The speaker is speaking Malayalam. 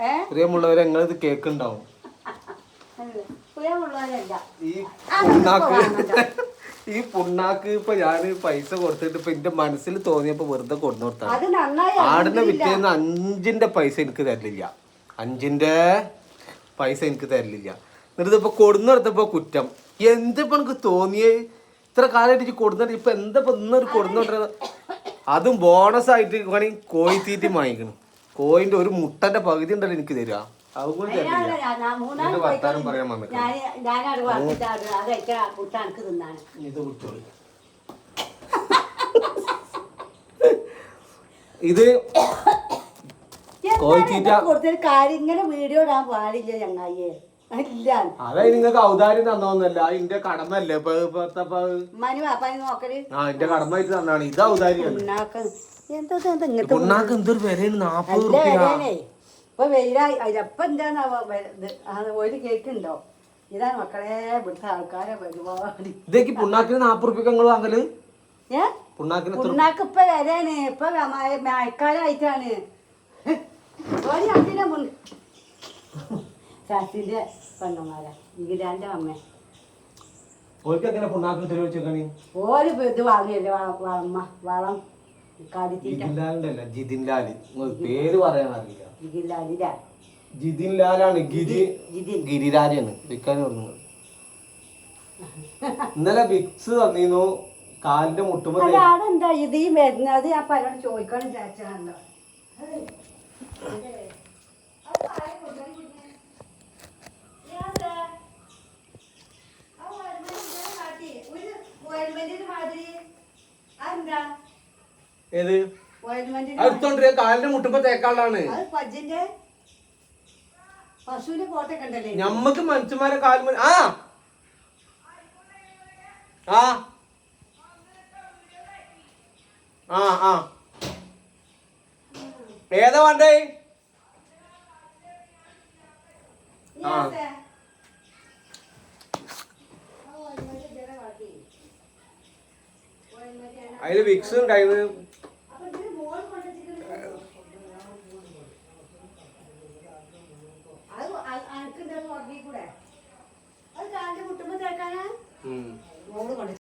പ്രിയമുള്ളവരെ നിങ്ങളിത് കേക്കുണ്ടാവും. ഈ പുണ്ണാക്ക് ഇപ്പൊ ഞാന് പൈസ കൊടുത്തിട്ട് ഇപ്പൊ എന്റെ മനസ്സിൽ തോന്നിയപ്പോ വെറുതെ കൊണ്ടു കൊടുത്താണ്. ആടിന്റെ വിറ്റേന്ന് 5ന്റെ പൈസ എനിക്ക് തരില്ല. 5ന്റെ പൈസ എനിക്ക് തരില്ല. എന്നിട്ട് ഇപ്പൊ കൊടുന്നു കൊടുത്തപ്പോ കുറ്റം. എന്തിപ്പോ എനിക്ക് തോന്നിയേ? ഇത്ര കാലമായിട്ട് കൊടുന്നിട്ട് ഇപ്പൊ എന്താ ഇന്നൊരു കൊടുന്നോണ്ടിരുന്നത്? അതും ബോണസ് ആയിട്ട് വേണമെങ്കിൽ കോഴിത്തീറ്റി വാങ്ങിക്കണം. കോഴിന്റെ ഒരു മുട്ടന്റെ പകുതി ഉണ്ടല്ലോ എനിക്ക് തരിക. അതുകൊണ്ട് വർത്താനം പറയാൻ ഇത് കുറ്റോളി. ഇത് കോഴിത്തീറ്റ ഇങ്ങനെ വീഡിയോ ഇടാൻ പാടില്ല ചങ്ങായിയെ. അതെ നിങ്ങൾക്ക് ഔദാര്യം തന്നോന്നല്ല, അതിന്റെ കടമല്ലേ. എന്റെ കടമായിട്ട് തന്നാണ്. ഇത് ഔദാര്യം. പുണ്ണാക്ക് എന്തൊരു വിലയാണ്? 40 രൂപ. ഇപ്പൊ വെയിലായി. അതിലപ്പം എന്താന്നാ ഒരു കേക്ക് ഉണ്ടോ? ഇതാണ് മക്കളെ ഇവിടുത്തെ ആൾക്കാരെ പരിപാടി. ഇതേക്ക് പുണ്ണാക്കിന് 40 രൂപ നിങ്ങൾ വാങ്ങല്? പുണ്ണാക്ക് ഇപ്പൊ വിലയാണ്. ഇപ്പൊ മഴക്കാലമായിട്ടാണ്. ശാസിന്റെ പെണ്ണന്മാരാ ഗിരാന്റെ അമ്മ. ഓര് ഇത് വാങ്ങിയല്ലേ വളം പേര് പറയാൻ അറിയില്ല. ജിതിൻ ലാലാണ്. ഗിരിരാജാണ് വിൽക്കാൻ പറഞ്ഞത്. ഇന്നലെ വിക്സ് തന്നിരുന്നു കാലിന്റെ മുട്ടുമ്പോ. അതെന്താ ഇത് ഈ വരുന്നത്? ഞാൻ പലരോട് ചോദിക്കണം വിചാരിച്ചാണല്ലോ. ഏത് അടുത്തോണ്ട് കാലിന്റെ മുട്ടുമ്പോ തേക്കാളാണ്. ഞമ്മക്ക് മനുഷ്യന്മാരെ കാല് ഏതാ വേണ്ടേ? അതില് വിക്സ് ഉണ്ടായിരുന്നു.